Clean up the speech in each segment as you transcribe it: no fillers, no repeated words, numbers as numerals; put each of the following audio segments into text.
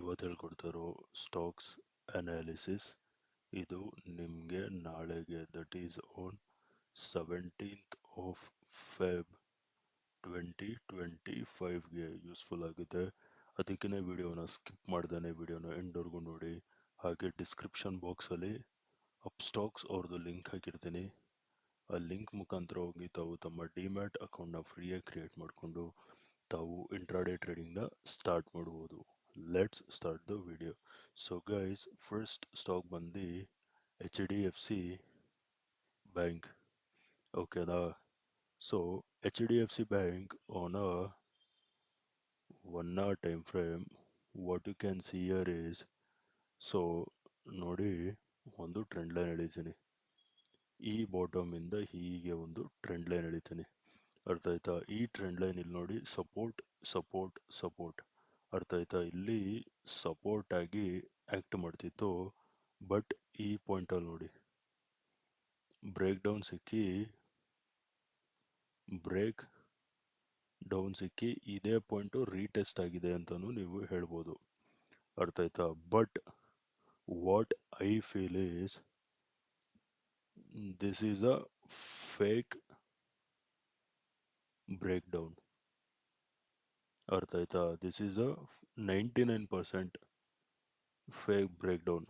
ಇವತ್ತು ಹೇಳ್ಕೊಡ್ತಾರೋ stocks analysis. ಇದು ನಿಮಗೆ ನಾಳೆಗೆ that is on 17th of Feb 2025ಗೆ ಯೂಸ್ಫುಲ್ ಆಗಿದೆ. ಅದಕ್ಕೇ ವಿಡಿಯೋನ ಸ್ಕಿಪ್ ಮಾಡ್ದೇ ವಿಡಿಯೋನ ಎಂಡ್ವರೆಗೂ ನೋಡಿ. ಹಾಗೆ ಡಿಸ್ಕ್ರಿಪ್ಷನ್ ಬಾಕ್ಸಲ್ಲಿ ಅಪ್ಸ್ಟಾಕ್ಸ್ ಅವ್ರದ್ದು ಲಿಂಕ್ ಹಾಕಿರ್ತೀನಿ. ಆ ಲಿಂಕ್ ಮುಖಾಂತರ ಹೋಗಿ ತಾವು ತಮ್ಮ ಡಿಮ್ಯಾಟ್ ಅಕೌಂಟ್ನ ಫ್ರೀಯಾಗಿ ಕ್ರಿಯೇಟ್ ಮಾಡಿಕೊಂಡು ತಾವು ಇಂಟ್ರಾಡೇ ಟ್ರೇಡಿಂಗ್ನ ಸ್ಟಾರ್ಟ್ ಮಾಡ್ಬೋದು. Let's start the video. So guys, first stock ಬಂದು HDFC ಬ್ಯಾಂಕ್. ಓಕೆನಾ? So HDFC bank on a 1 hour time frame, what you can see here is, so ನೋಡಿ, ಒಂದು ಟ್ರೆಂಡ್ ಲೈನ್ ಎಳಿತೀನಿ. ಈ ಬಾಟಮ್ ಇಂದ ಹೀಗೆ ಒಂದು ಟ್ರೆಂಡ್ ಲೈನ್ ಎಳಿತೀನಿ. ಅರ್ಥ ಆಯ್ತಾ? ಈ ಟ್ರೆಂಡ್ ಲೈನ್ ಇಲ್ಲಿ ನೋಡಿ, ಸಪೋರ್ಟ್ ಸಪೋರ್ಟ್ ಸಪೋರ್ಟ್. ಅರ್ಥ ಆಯ್ತಾ? ಇಲ್ಲಿ ಸಪೋರ್ಟ್ ಆಗಿ ಆಕ್ಟ್ ಮಾಡ್ತಿತ್ತು. ಬಟ್ ಈ ಪಾಯಿಂಟಲ್ಲಿ ನೋಡಿ, ಬ್ರೇಕ್ ಡೌನ್ ಸಿಕ್ಕಿ ಇದೇ ಪಾಯಿಂಟು ರೀಟೆಸ್ಟ್ ಆಗಿದೆ ಅಂತಲೂ ನೀವು ಹೇಳ್ಬೋದು. ಅರ್ಥ ಆಯ್ತಾ? But what I feel is this is a fake break down. ಅರ್ಥ ಆಯ್ತಾ? This is a 99% fake break down.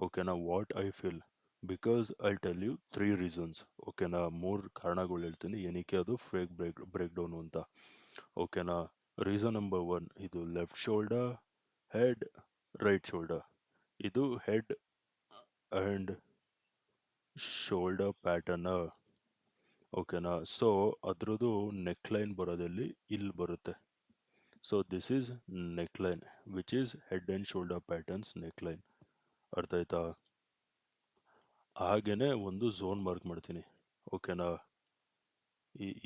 ಓಕೆನಾ? What I feel, because I tell you 3 reasons. ಓಕೆನಾ? 3 ಕಾರಣಗಳು ಹೇಳ್ತೀನಿ ಏನಕ್ಕೆ ಅದು ಫೇಕ್ ಬ್ರೇಕ್ ಡೌನ್ ಅಂತ. ಓಕೆನಾ? ರೀಸನ್ ನಂಬರ್ 1, ಇದು left shoulder, head, right shoulder. ಇದು ಹೆಡ್ ಆ್ಯಂಡ್ ಶೋಲ್ಡರ್ ಪ್ಯಾಟರ್ನ್. ಓಕೆನಾ? ಸೊ ಅದ್ರದ್ದು ನೆಕ್ ಲೈನ್ ಬರೋದಲ್ಲಿ ಇಲ್ಲಿ ಬರುತ್ತೆ. So this is neck line which is head and shoulder patterns neck line. ಅರ್ಥ ಆಯ್ತಾ? ಹಾಗೇನೆ ಒಂದು ಝೋನ್ ಮಾರ್ಕ್ ಮಾಡ್ತೀನಿ. ಓಕೆನಾ?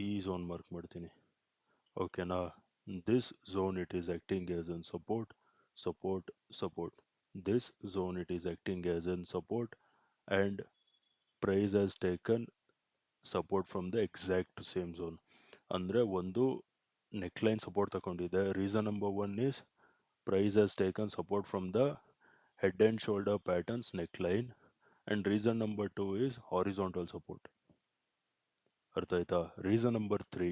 ಈ ಝೋನ್ ಮಾರ್ಕ್ ಮಾಡ್ತೀನಿ. ಓಕೆನಾ? This zone it is acting as an support support support. This zone it is acting as an support and price has taken support from the exact same zone. ಅಂದರೆ ಒಂದು neck line support ತಗೊಂಡಿದೆ. Reason number 1 is price has taken support from the head and shoulder patterns neck line. And reason number 2 is horizontal support. ಅರ್ಥ ಆಯ್ತಾ? Reason number 3,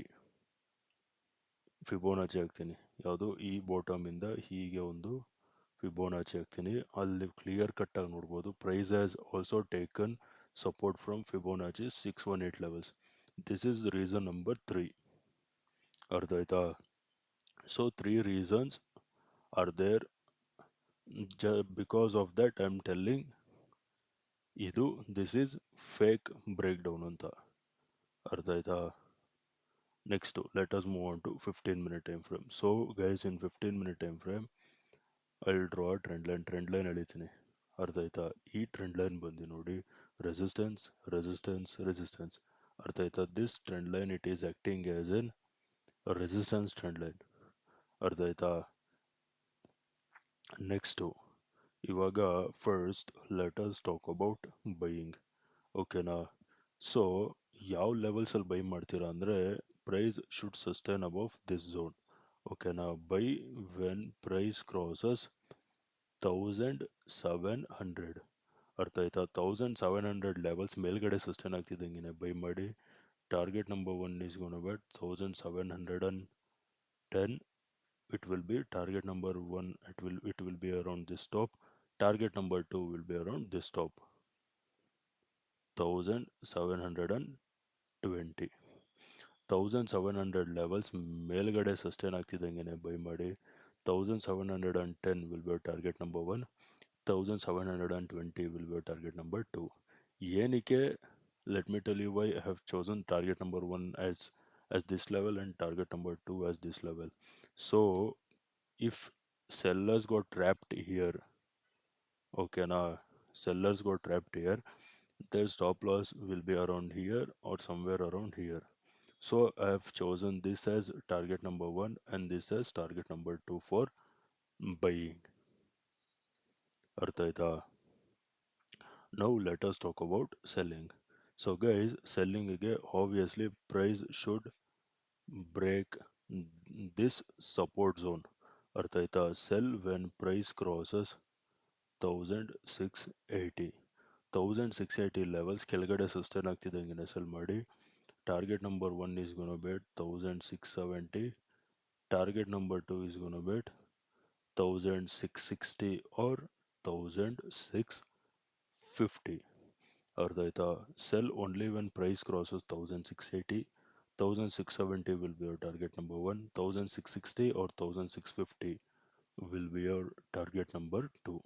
Fibonacci ಹಾಕ್ತೀನಿ. ಯಾವುದು? ಈ bottom ಇಂದ ಹೀಗೆ ಒಂದು ಫಿಬೋನಾಚಿ ಹಾಕ್ತೀನಿ. ಅಲ್ಲಿ ಕ್ಲಿಯರ್ ಕಟ್ ಆಗಿ ನೋಡ್ಬೋದು, price has also taken support from Fibonacci 618 levels. This is reason number 3. ಅರ್ಥ ಆಯ್ತಾ? So 3 reasons are there. Because of that I am telling ಇದು this is fake break down ಅಂತ. ಅರ್ಥ ಆಯ್ತಾ? Next let us move on to 15-minute time frame. So guys, in 15-minute time frame I will draw trend line ಎಳಿತೀನಿ. ಅರ್ಥ ಆಯ್ತಾ? ಈ trend line ಬಂದು ನೋಡಿ, ರೆಸಿಸ್ಟೆನ್ಸ್ ರೆಸಿಸ್ಟೆನ್ಸ್ ರೆಸಿಸ್ಟೆನ್ಸ್. ಅರ್ಥ ಆಯ್ತಾ? This trend line it is acting as an resistance trend line. ಅರ್ಥ ಆಯ್ತಾ? ನೆಕ್ಸ್ಟು ಇವಾಗ first let us talk about buying. ಓಕೆನಾ? ಸೊ ಯಾವ ಲೆವೆಲ್ಸಲ್ಲಿ ಬೈ ಮಾಡ್ತೀರಾ ಅಂದರೆ, price should sustain above this zone. ಓಕೆನಾ? Buy when price crosses 1700. ಅರ್ಥ ಆಯ್ತಾ? 1700 ಲೆವೆಲ್ಸ್ ಮೇಲ್ಗಡೆ ಸಸ್ಟೈನ್ ಆಗ್ತಿದ್ದಂಗೆ ಬೈ ಮಾಡಿ. Target number 1 is gone but 1710. it will be target number 1, it will be around this top. Target number 2 will be around this top, 1720. 1700 levels ಮೇಲ್ಗಡೆ sustain ಆಗ್ತಿದ್ದಂಗೆ buy ಮಾಡಿ. 1710 will be target number 1, 1720 will be target number 2. ಏನಕ್ಕೆ? Let me tell you why I have chosen target number 1 as this level and target number 2 as this level. So if sellers got trapped here, okay, now sellers got trapped here, their stop loss will be around here or somewhere around here. So I have chosen this as target number 1 and this as target number 2 for buying. Artha aita? Now let us talk about selling. So guys, selling again, obviously price should break this support zone. ಅರ್ಥ ಆಯ್ತಾ? Sell when price crosses 1680. 1680 levels ಕೆಳಗಡೆ sustain ಆಗ್ತಿದ್ದಂಗೆ sell ಮಾಡಿ. Target number 1 is gonna be 1670. Target number 2 is gonna be 1660 or 1650. ಅರ್ಥ ಆಯ್ತಾ? Sell only when price crosses 1680. 1670 will be your target number 1. 1660 or 1650 will be your target number 2.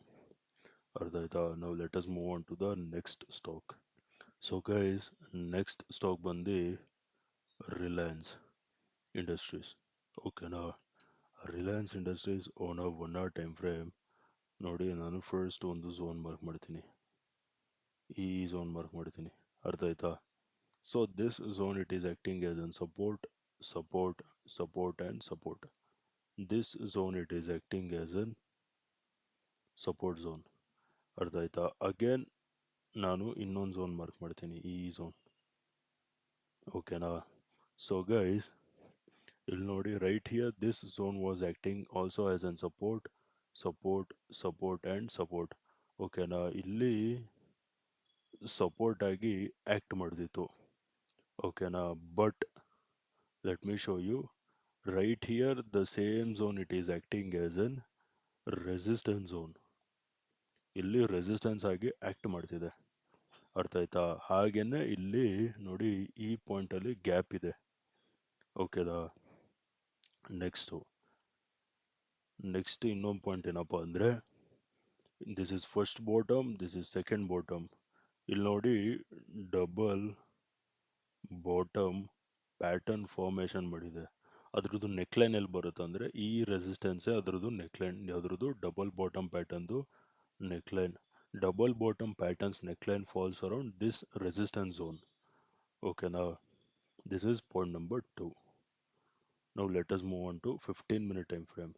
ಅರ್ಥ ಆಯ್ತಾ? Now let us move on to the next stock. So guys, next stock ಬಂದು Reliance industries. ಓಕೆನಾ? Reliance industries on a 1 hour time frame ನೋಡಿ. ನಾನು first ಒಂದು zone mark ಮಾಡ್ತೀನಿ, ಈ zone mark ಮಾಡ್ತೀನಿ. ಅರ್ಥ ಆಯ್ತಾ? So this zone it is acting as an support, support, support and support. This zone it is acting as an support zone. ಅರ್ಥ ಆಯ್ತಾ? ಅಗೇನ್ ನಾನು ಇನ್ನೊಂದು ಝೋನ್ ಮಾರ್ಕ್ ಮಾಡ್ತೀನಿ, ಈ ಝೋನ್. ಓಕೆನಾ? ಸೊ ಗೈಸ್, ಇಲ್ಲಿ ನೋಡಿ, right here this zone was acting also as an support, support, support and support. ಓಕೆನಾ? ಇಲ್ಲಿ ಸಪೋರ್ಟ್ ಆಗಿ ಆ್ಯಕ್ಟ್ ಮಾಡ್ದಿತ್ತು. ಓಕೆನಾ? But let me show you. Right here the same zone it is acting as an resistance zone. ಇಲ್ಲಿ resistance ಆಗಿ act ಮಾಡ್ತಿದೆ. ಅರ್ಥ ಆಯ್ತಾ? ಹಾಗೇನೆ ಇಲ್ಲಿ ನೋಡಿ, ಈ ಪಾಯಿಂಟಲ್ಲಿ ಗ್ಯಾಪ್ ಇದೆ. ಓಕೆನಾ? ನೆಕ್ಸ್ಟ್ ಇನ್ನೊಂದು ಪಾಯಿಂಟ್ ಏನಪ್ಪ ಅಂದರೆ, this is first bottom, this is second bottom. ಇಲ್ಲಿ ನೋಡಿ, ಡಬಲ್ ಬಾಟಮ್ ಪ್ಯಾಟರ್ನ್ ಫಾರ್ಮೇಷನ್ ಮಾಡಿದೆ. ಅದ್ರದ್ದು ನೆಕ್ಲೈನ್ ಎಲ್ಲಿ ಬರುತ್ತೆ ಅಂದರೆ, ಈ ರೆಸಿಸ್ಟೆನ್ಸೇ ಅದ್ರದ್ದು ನೆಕ್ಲೈನ್. ಅದ್ರದ್ದು ಡಬಲ್ ಬಾಟಮ್ ಪ್ಯಾಟರ್ನ್ದು neckline. Double bottom patterns neckline falls around this resistance zone. ಓಕೆನಾ? This is point number 2. ನಾವು let us move on to 15-minute time frame.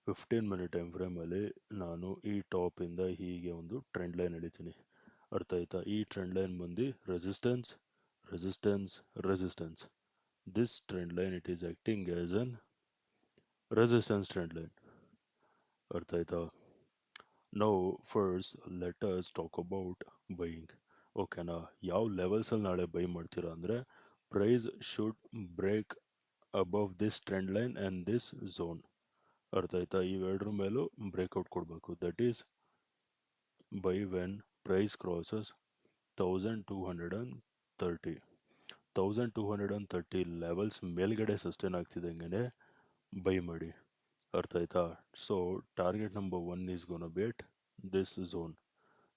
15-minute time ಫ್ರೇಮಲ್ಲಿ ನಾನು ಈ ಟಾಪಿಂದ ಹೀಗೆ ಒಂದು ಟ್ರೆಂಡ್ ಲೈನ್ ಎಳಿತೀನಿ. ಅರ್ಥ ಆಯ್ತಾ? ಈ ಟ್ರೆಂಡ್ ಲೈನ್ ಬಂದು resistance, resistance, resistance. This trend line it is acting as an resistance trend line. ಅರ್ಥ ಆಯ್ತಾ? ನಾವು first let us talk about buying. ಓಕೆನಾ? ಯಾವ ಲೆವೆಲ್ಸಲ್ಲಿ ನಾಳೆ ಬೈ ಮಾಡ್ತೀರಾ ಅಂದರೆ, price should break above this trend line and this zone. ಅರ್ಥ ಆಯ್ತಾ? ಇವೆರಡರ ಮೇಲೂ ಬ್ರೇಕ್ಔಟ್ ಕೊಡಬೇಕು. That is buy when price crosses 1230. 1230 levels ಮೇಲ್ಗಡೆ ಸಸ್ಟೈನ್ ಆಗ್ತಿದ್ದಂಗೆ ಬೈ ಮಾಡಿ. ಅರ್ಥ ಆಯ್ತಾ? So target number 1 is gonna be at this zone,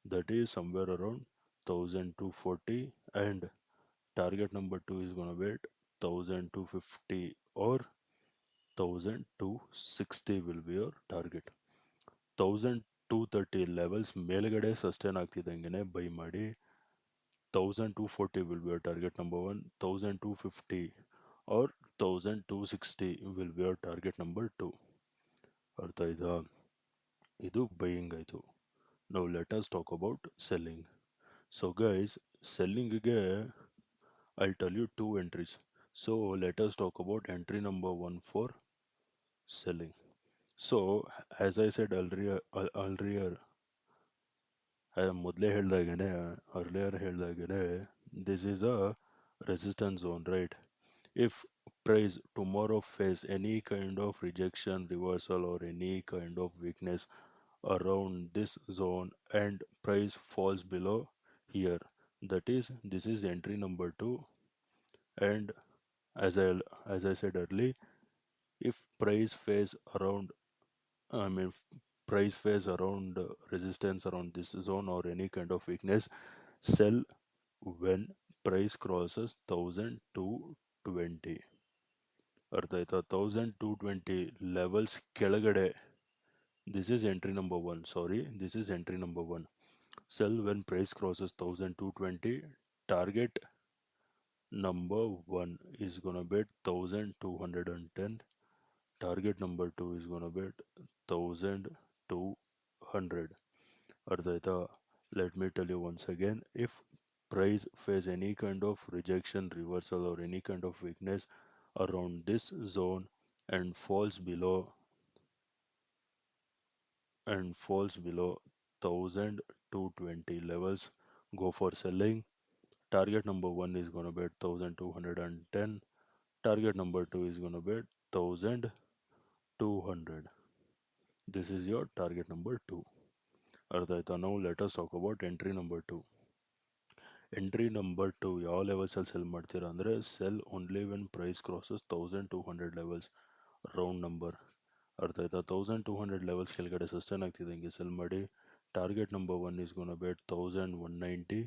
that is somewhere around 1240, and target number 2 is gonna be at 1250 or 1260 will be your target. 1230 levels ಮೇಲ್ಗಡೆ sustain ಆಗ್ತಿದ್ದಂಗೆ buy ಮಾಡಿ. 1240 will be your target number 1. 1250 or 1260 will be your target number 2. ಅರ್ಥ ಆಯ್ತಾ? ಇದು buying ಆಯಿತು. ನಾವು let us talk about selling. So guys, ಸೆಲ್ಲಿಂಗಿಗೆ I'll tell you 2 entries. So let us talk about entry number 1 for selling. So as I said earlier, ಮೊದಲೇ ಹೇಳ್ದಾಗೇನೆ, this is a resistance zone, right? If price tomorrow face any kind of rejection, reversal or any kind of weakness around this zone and price falls below here, that is, this is entry number 2. And as I said earlier, if price face around, I mean price face around resistance around this zone or any kind of weakness, sell when price crosses 1220. ಅರ್ಥ ಆಯ್ತಾ? 1220 levels ಕೆಳಗಡೆ, this is entry number 1. Sorry, this is entry number 1. Sell when price crosses 1220. Target number 1 is gonna be 1210. Target number 2 is gonna be 1200. ಅರ್ಥ ಆಯ್ತಾ? Let me tell you once again, if price face any kind of rejection, reversal or any kind of weakness around this zone and falls below and falls below 1220 levels, go for selling. Target number 1 is going to be at 1210. Target number 2 is going to be at 1200. This is your target number 2. Ardaita. Now let us talk about entry number 2. Entry number 2 ಯಾವ levels ಅಲ್ಲಿ sell ಮಾಡ್ತೀರಾ ಅಂದರೆ sell only when price crosses 1200 levels, round number. ಅರ್ಥ ಆಯ್ತಾ? 1200 levels ಕೆಳಗಡೆ sustain ಆಗ್ತಿದೆ ಹಿಂಗೆ cell ಮಾಡಿ. Target number 1 is going to be at 1190.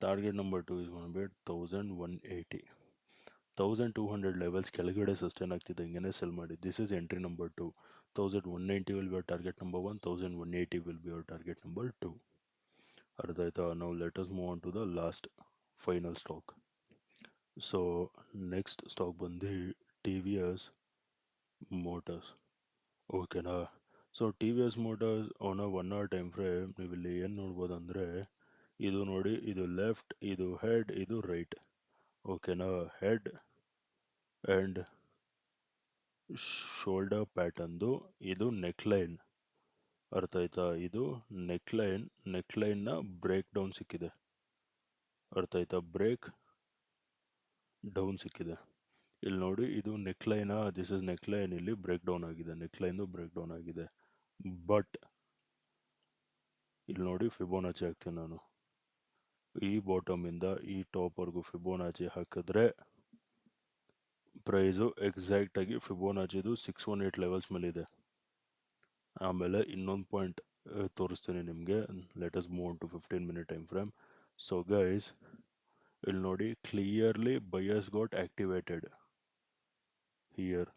Target number 2 is going to be at 1180. 1200 levels ಕೆಳಗಡೆ ಸಸ್ಟೈನ್ ಆಗ್ತಿದೆ ಹಿಂಗೆ ಸೆಲ್ ಮಾಡಿ. This is entry number 2. 1190 will be your target number 1, 1180 will be your target number 2. ಅರ್ಥ ಆಯ್ತಾ? Now let us move on to the last final stock. So next stock ಬಂದು TVS Motors. ಓಕೆನಾ? So TVS Motors on a 1 hour time frame ನೀವು ಇಲ್ಲಿ ಏನು ನೋಡ್ಬೋದು ಅಂದರೆ, ಇದು ನೋಡಿ, ಇದು ಲೆಫ್ಟ್, ಇದು ಹೆಡ್, ಇದು ರೈಟ್. ಓಕೆನಾ? ಹೆಡ್ ಆ್ಯಂಡ್ ಶೋಲ್ಡರ್ ಪ್ಯಾಟರ್ನ್ದು ಇದು ನೆಕ್ಲೈನ್. ಅರ್ಥ ಆಯ್ತಾ? ಇದು ನೆಕ್ಲೈನ್ನ ಬ್ರೇಕ್ ಡೌನ್ ಸಿಕ್ಕಿದೆ. ಅರ್ಥ ಆಯ್ತಾ? ಬ್ರೇಕ್ ಡೌನ್ ಸಿಕ್ಕಿದೆ. ಇಲ್ಲಿ ನೋಡಿ, ಇದು ನೆಕ್ಲೈನಾ, ದಿಸ್ ಇಸ್ ನೆಕ್ಲೈನ್. ಇಲ್ಲಿ ಬ್ರೇಕ್ ಡೌನ್ ಆಗಿದೆ, ನೆಕ್ಲೈನ್ದು ಬ್ರೇಕ್ ಡೌನ್ ಆಗಿದೆ. ಬಟ್ ಇಲ್ಲಿ ನೋಡಿ, ಫಿಬೋನಾಚಿ ಹಾಕ್ತೀನಿ ನಾನು. ಈ ಬಾಟಮಿಂದ ಈ ಟಾಪ್ವರೆಗೂ ಫಿಬೋನಾಚಿ ಹಾಕಿದ್ರೆ ಪ್ರೈಸು ಎಕ್ಸಾಕ್ಟಾಗಿ ಫಿಬೋನಾಚಿದು 618 ಲೆವೆಲ್ಸ್ ಮೇಲಿದೆ. ಆಮೇಲೆ ಇನ್ನೊಂದು ಪಾಯಿಂಟ್ ತೋರಿಸ್ತೀನಿ ನಿಮಗೆ. Let us move to 15 minute time frame. So guys, ಇಲ್ಲಿ ನೋಡಿ, clearly buyers got activated here.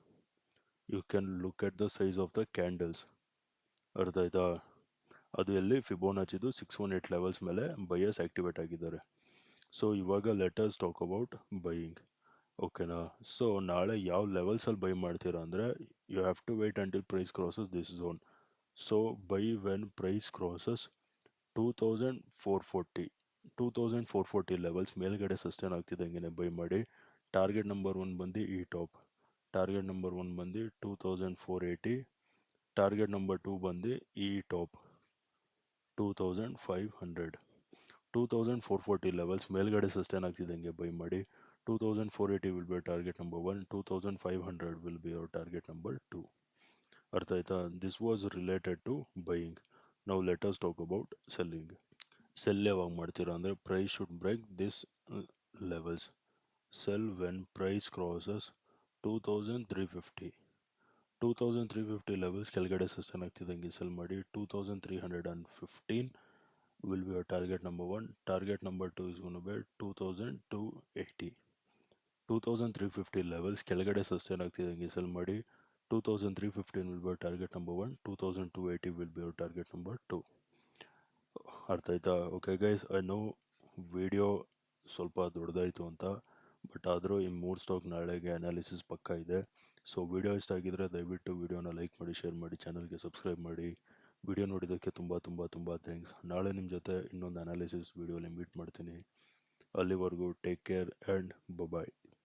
You can look at the size of the candles. ಅರ್ಥ ಆಯ್ತಾ? ಅದು ಎಲ್ಲಿ ಫಿಬೋನಾಚಿದು 618 ಲೆವೆಲ್ಸ್ ಮೇಲೆ ಬಯರ್ಸ್ ಆಕ್ಟಿವೇಟ್ ಆಗಿದ್ದಾರೆ. ಸೊ ಇವಾಗ let us talk about buying. ಓಕೆನಾ? ಸೊ ನಾಳೆ ಯಾವ ಲೆವೆಲ್ಸಲ್ಲಿ ಬೈ ಮಾಡ್ತೀರಾ ಅಂದರೆ, you have to wait until price crosses this zone. So buy when price crosses 2440 levels ಮೇಲ್ಗಡೆ ಸಸ್ಟೈನ್ ಆಗ್ತಿದೆ ಹಂಗೆ ಬೈ ಮಾಡಿ. ಟಾರ್ಗೆಟ್ ನಂಬರ್ 1 ಬಂದು ಈ ಟಾಪ್. ಟಾರ್ಗೆಟ್ ನಂಬರ್ 1 ಬಂದು 2480. ಟಾರ್ಗೆಟ್ ನಂಬರ್ 2 ಬಂದು ಈ ಟಾಪ್ 2500. 2440 ಲೆವೆಲ್ಸ್ ಮೇಲ್ಗಡೆ ಸಸ್ಟೈನ್ ಆಗ್ತಿದೆ ಹಂಗೆ ಬೈ ಮಾಡಿ. 2480 will be your target number 1, 2500 will be your target number 2. ಅರ್ಥ ಆಯ್ತಾ? This was related to buying. ನಾವು let us talk about selling. Sell ಯಾವಾಗ ಮಾಡ್ತೀರಾ ಅಂದರೆ, price should break this levels. Sell when price crosses 2350. 2350 levels ಕೆಳಗಡೆ sustain ಆಗ್ತಿದ್ದಂಗೆ sell ಮಾಡಿ. 2315 will be your target number 1. Target number 2 is going to be 2280. 2350 levels ಕೆಳಗಡೆ sustain ಆಗ್ತಿದ್ದಂಗೆ sell ಮಾಡಿ. 2315 will be your target number 1. 2280 will be your target number 2. ಅರ್ಥ ಆಯ್ತಾ? Okay guys, I know video ಸ್ವಲ್ಪ ದೊಡ್ಡದಾಯಿತು ಅಂತ, but ಆದರೂ ಈ 3 ಸ್ಟಾಕ್ ನಾಳೆಗೆ ಅನಾಲಿಸಿಸ್ ಪಕ್ಕ ಇದೆ. ಸೊ ವಿಡಿಯೋ ಇಷ್ಟ ಆಗಿದ್ರೆ ದಯವಿಟ್ಟು ವಿಡಿಯೋನ ಲೈಕ್ ಮಾಡಿ, ಶೇರ್ ಮಾಡಿ, ಚಾನಲ್ಗೆ ಸಬ್ಸ್ಕ್ರೈಬ್ ಮಾಡಿ. ವಿಡಿಯೋ ನೋಡಿದ್ದಕ್ಕೆ ತುಂಬ ತುಂಬ ತುಂಬ ಥ್ಯಾಂಕ್ಸ್. ನಾಳೆ ನಿಮ್ಮ ಜೊತೆ ಇನ್ನೊಂದು ಅನಾಲಿಸಿಸ್ ವಿಡಿಯೋಲಿ ಮೀಟ್ ಮಾಡ್ತೀನಿ. ಅಲ್ಲಿವರೆಗೂ ಟೇಕ್ ಕೇರ್ ಆ್ಯಂಡ್ ಬಾಯ್.